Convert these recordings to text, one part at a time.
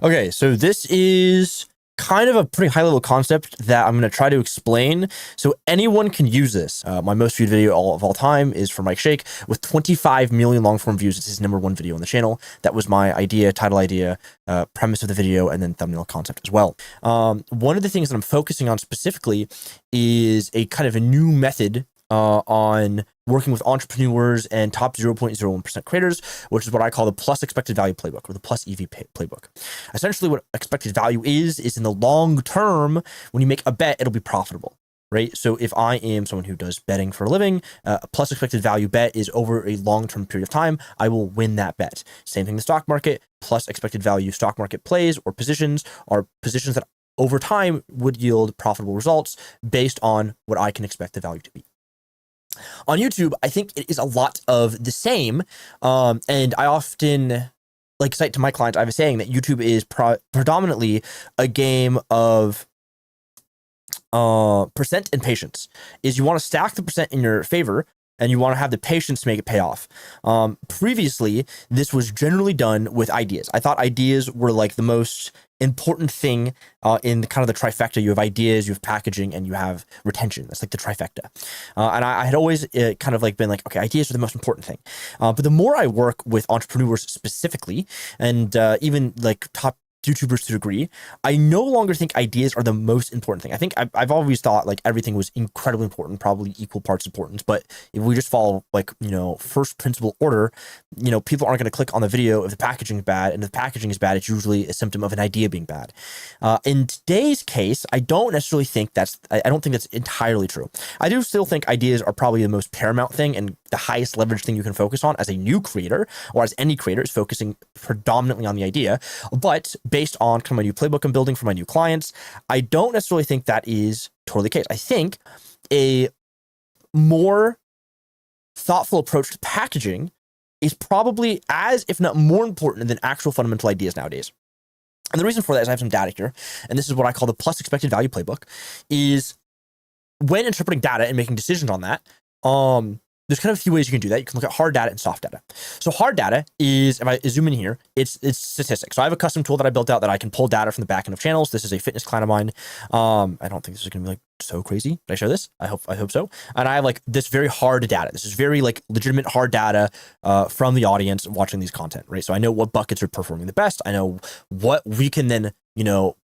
Okay, so this is kind of a pretty high level concept that I'm going to try to explain so anyone can use this. My most viewed video of all time is from Mike Shake with 25 million long form views. It's his #1 video on the channel. That was my idea, title idea, premise of the video, and then thumbnail concept as well. One of the things that I'm focusing on specifically is a kind of a new method on working with entrepreneurs and top 0.01% creators, which is what I call the plus expected value playbook, or the plus EV playbook. Essentially what expected value is in the long term, when you make a bet, it'll be profitable, right? So if I am someone who does betting for a living, a plus expected value bet is over a long-term period of time, I will win that bet. Same thing in the stock market, plus expected value stock market plays or positions are positions that over time would yield profitable results based on what I can expect the value to be. On YouTube, I think it is a lot of the same. And I often cite to my clients, I have a saying that YouTube is predominantly a game of percent and patience. Is you want to stack the percent in your favor and you want to have the patience to make it pay off. Previously, this was generally done with ideas. I thought ideas were like the most important thing in kind of the trifecta. You have ideas, you have packaging, and you have retention. That's like the trifecta. And I had always kind of been like, okay, ideas are the most important thing. But the more I work with entrepreneurs specifically, and even like top YouTubers to a degree, I no longer think ideas are the most important thing. I think I've always thought like everything was incredibly important, probably equal parts important. But if we just follow first principle order, people aren't going to click on the video if the packaging is bad. And if the packaging is bad, it's usually a symptom of an idea being bad. In today's case, I don't necessarily think I don't think that's entirely true. I do still think ideas are probably the most paramount thing and the highest leverage thing you can focus on as a new creator, or as any creator is focusing predominantly on the idea. But based on kind of my new playbook I'm building for my new clients, I don't necessarily think that is totally the case. I think a more thoughtful approach to packaging is probably as, if not more important than actual fundamental ideas nowadays. And the reason for that is I have some data here, and this is what I call the plus expected value playbook, is when interpreting data and making decisions on that, there's kind of a few ways you can do that. You can look at hard data and soft data. So hard data is, if I zoom in here, it's statistics. So I have a custom tool that I built out that I can pull data from the back end of channels. This is a fitness client of mine. I don't think this is going to be so crazy. Did I show this? I hope so. And I have this very hard data. This is very legitimate hard data from the audience watching these content, right? So I know what buckets are performing the best. I know what we can then,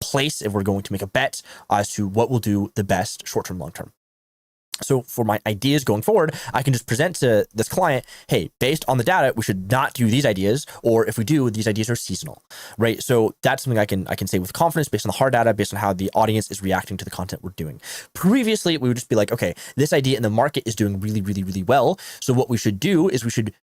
place if we're going to make a bet as to what will do the best short-term, long-term. So for my ideas going forward, I can just present to this client, hey, based on the data, we should not do these ideas, or if we do, these ideas are seasonal, right? So that's something I can say with confidence based on the hard data, based on how the audience is reacting to the content we're doing. Previously, we would just be like, okay, this idea in the market is doing really, really, really well. So what we should do is we should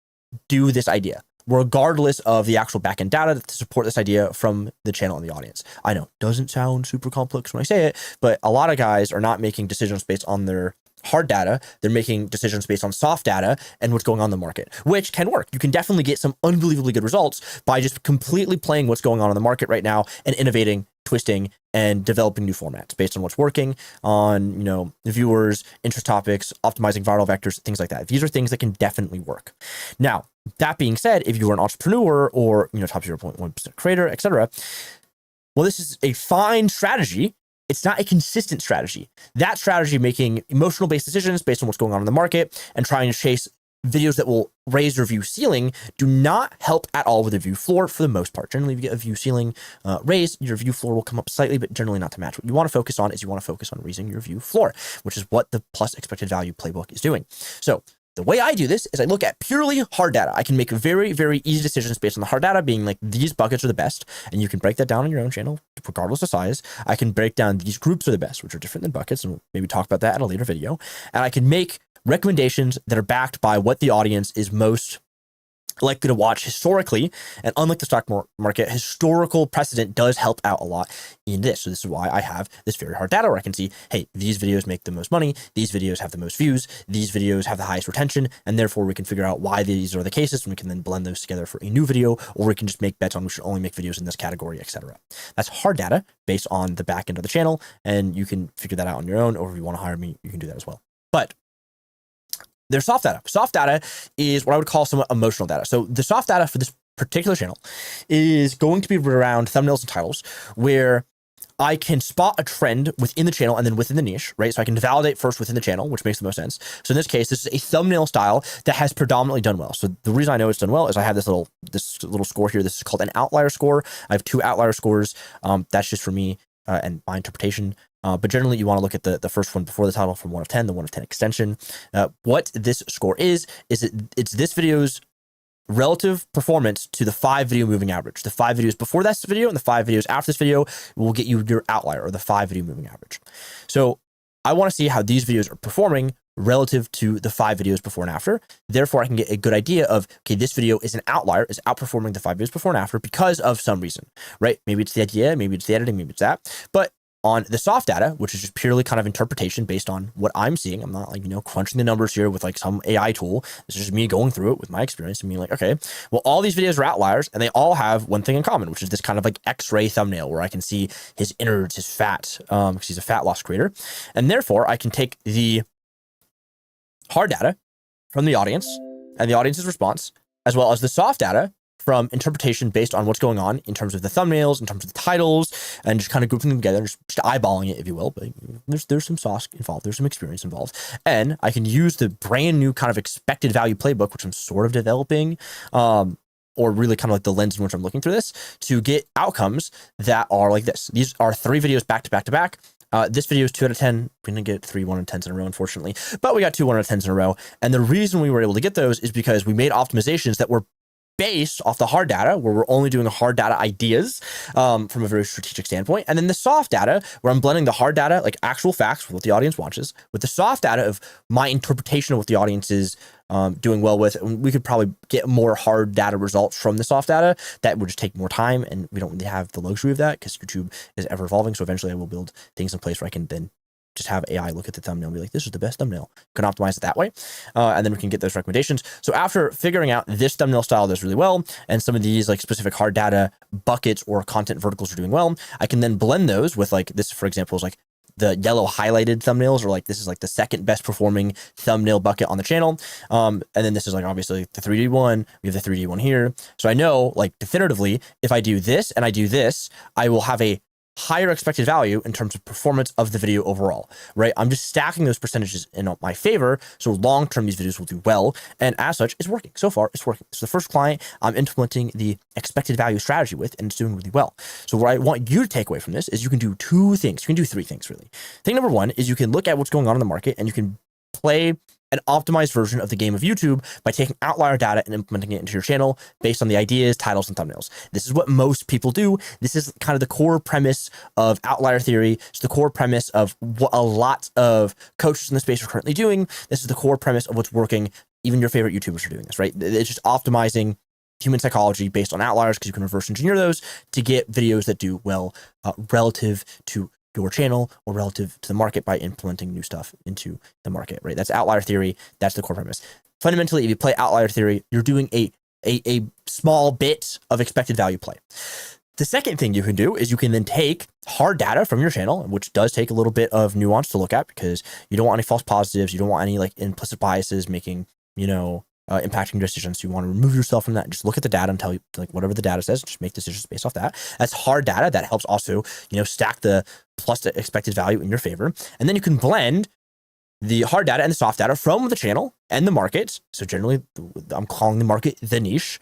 do this idea, regardless of the actual backend data to support this idea from the channel and the audience. I know, doesn't sound super complex when I say it, but a lot of guys are not making decisions based on their hard data. They're making decisions based on soft data and what's going on in the market, which can work. You can definitely get some unbelievably good results by just completely playing what's going on in the market right now and innovating, twisting, and developing new formats based on what's working on, the viewers, interest topics, optimizing viral vectors, things like that. These are things that can definitely work. Now, that being said, if you are an entrepreneur or, top 0.1% creator, etc., well, this is a fine strategy. It's not a consistent strategy. That strategy, making emotional based decisions based on what's going on in the market and trying to chase videos that will raise your view ceiling, do not help at all with the view floor for the most part. Generally, if you get a view ceiling raised, your view floor will come up slightly, but generally not to match. What you want to focus on is you want to focus on raising your view floor, which is what the plus expected value playbook is doing. So the way I do this is I look at purely hard data. I can make very, very easy decisions based on the hard data being these buckets are the best. And you can break that down on your own channel, regardless of size. I can break down these groups are the best, which are different than buckets. And we'll maybe talk about that in a later video. And I can make recommendations that are backed by what the audience is most likely to watch historically. And unlike the stock market, historical precedent does help out a lot in this. So this is why I have this very hard data where I can see, hey, these videos make the most money, these videos have the most views, these videos have the highest retention, and therefore we can figure out why these are the cases, and we can then blend those together for a new video, or we can just make bets on we should only make videos in this category, etc. That's hard data based on the back end of the channel, and you can figure that out on your own, or if you want to hire me, you can do that as well. But there's soft data. Soft data is what I would call somewhat emotional data. So the soft data for this particular channel is going to be around thumbnails and titles, where I can spot a trend within the channel and then within the niche, right? So I can validate first within the channel, which makes the most sense. So in this case, this is a thumbnail style that has predominantly done well. So the reason I know it's done well is I have this little score here. This is called an outlier score. I have 2 outlier scores. That's just for me and my interpretation. But generally, you want to look at the first one before the title from 1 of 10, the 1 of 10 extension. What this score is it's this video's relative performance to the 5 video moving average. The 5 videos before this video and the 5 videos after this video will get you your outlier, or the 5 video moving average. So I want to see how these videos are performing relative to the 5 videos before and after. Therefore, I can get a good idea of, okay, this video is an outlier, is outperforming the 5 videos before and after because of some reason, right? Maybe it's the idea, maybe it's the editing, maybe it's that. But on the soft data, which is just purely kind of interpretation based on what I'm seeing, I'm not like, crunching the numbers here with like some AI tool. This is just me going through it with my experience and being like, okay, well, all these videos are outliers and they all have one thing in common, which is this kind of like X-ray thumbnail where I can see his innards, his fat, because he's a fat loss creator. And therefore I can take the hard data from the audience and the audience's response, as well as the soft data from interpretation based on what's going on in terms of the thumbnails, in terms of the titles, and just kind of grouping them together, just eyeballing it, if you will. But there's some sauce involved, there's some experience involved. And I can use the brand new kind of expected value playbook, which I'm sort of developing, or really kind of like the lens in which I'm looking through this, to get outcomes that are like this. These are 3 videos back to back to back. This video is 2 out of 10. We didn't get 3 1 out of 10s in a row, unfortunately, but we got 2 1 out of 10s in a row. And the reason we were able to get those is because we made optimizations that were based off the hard data, where we're only doing hard data ideas from a very strategic standpoint. And then the soft data, where I'm blending the hard data, like actual facts, what the audience watches, with the soft data of my interpretation of what the audience is doing well with. And we could probably get more hard data results from the soft data. That would just take more time, and we don't really have the luxury of that because YouTube is ever evolving. So eventually I will build things in place where I can then just have AI look at the thumbnail and be like, this is the best thumbnail. You can optimize it that way. And then we can get those recommendations. So after figuring out this thumbnail style does really well, and some of these like specific hard data buckets or content verticals are doing well, I can then blend those with like this, for example, is like the yellow highlighted thumbnails, or like this is like the second best performing thumbnail bucket on the channel. And then this is like obviously the 3D one. We have the 3D one here. So I know like definitively, if I do this and I do this, I will have a higher expected value in terms of performance of the video overall, right? I'm just stacking those percentages in my favor. So long-term, these videos will do well. And as such, it's working. So far, it's working. So the first client I'm implementing the expected value strategy with, and it's doing really well. So what I want you to take away from this is you can do 2 things. You can do 3 things, really. Thing number 1 is you can look at what's going on in the market, and you can play an optimized version of the game of YouTube by taking outlier data and implementing it into your channel based on the ideas, titles, and thumbnails. This is what most people do. This is kind of the core premise of outlier theory. It's the core premise of what a lot of coaches in the space are currently doing. This is the core premise of what's working. Even your favorite YouTubers are doing this, right? It's just optimizing human psychology based on outliers, because you can reverse engineer those to get videos that do well relative to your channel or relative to the market by implementing new stuff into the market, right? That's outlier theory. That's the core premise. Fundamentally, if you play outlier theory, you're doing a small bit of expected value play. The second thing you can do is you can then take hard data from your channel, which does take a little bit of nuance to look at, because you don't want any false positives. You don't want any like implicit biases making, impacting your decisions. So you want to remove yourself from that and just look at the data and tell you like whatever the data says, just make decisions based off that. That's hard data. That helps also, stack the plus the expected value in your favor. And then you can blend the hard data and the soft data from the channel and the market. So generally I'm calling the market the niche,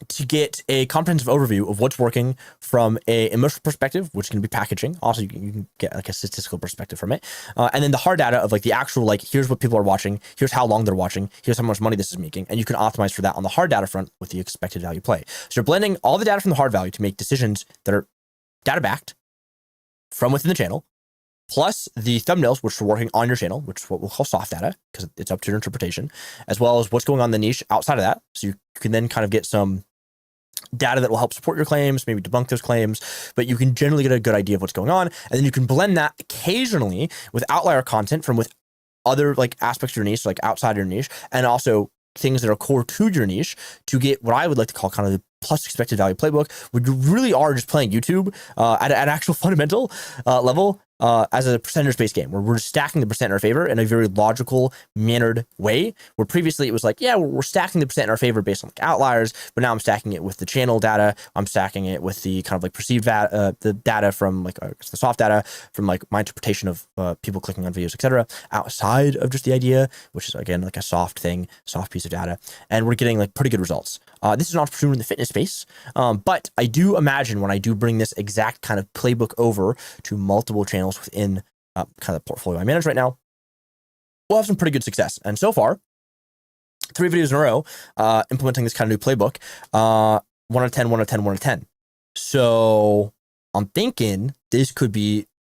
to get a comprehensive overview of what's working from a emotional perspective, which can be packaging. Also, you can get like a statistical perspective from it. And then the hard data of like the actual, like, here's what people are watching, here's how long they're watching, here's how much money this is making. And you can optimize for that on the hard data front with the expected value play. So you're blending all the data from the hard value to make decisions that are data backed from within the channel, plus the thumbnails, which are working on your channel, which is what we'll call soft data, because it's up to your interpretation, as well as what's going on in the niche outside of that. So you can then kind of get some data that will help support your claims, maybe debunk those claims, but you can generally get a good idea of what's going on. And then you can blend that occasionally with outlier content from with other like aspects of your niche, like outside your niche, and also things that are core to your niche to get what I would like to call kind of the plus expected value playbook, where you really are just playing YouTube at an actual fundamental level as a percentage-based game where we're stacking the percent in our favor in a very logical, mannered way. Where previously it was like, yeah, we're stacking the percent in our favor based on like outliers, but now I'm stacking it with the channel data. I'm stacking it with the kind of like perceived the data from like the soft data from like my interpretation of people clicking on videos, etc. Outside of just the idea, which is again like a soft thing, soft piece of data, and we're getting like pretty good results. This is an entrepreneur in the fitness space, but I do imagine when I do bring this exact kind of playbook over to multiple channels within kind of the portfolio I manage right now, we'll have some pretty good success. And so far, 3 videos in a row, implementing this kind of new playbook, 1 out of 10, 1 out of 10, 1 out of 10. So I'm thinking this could be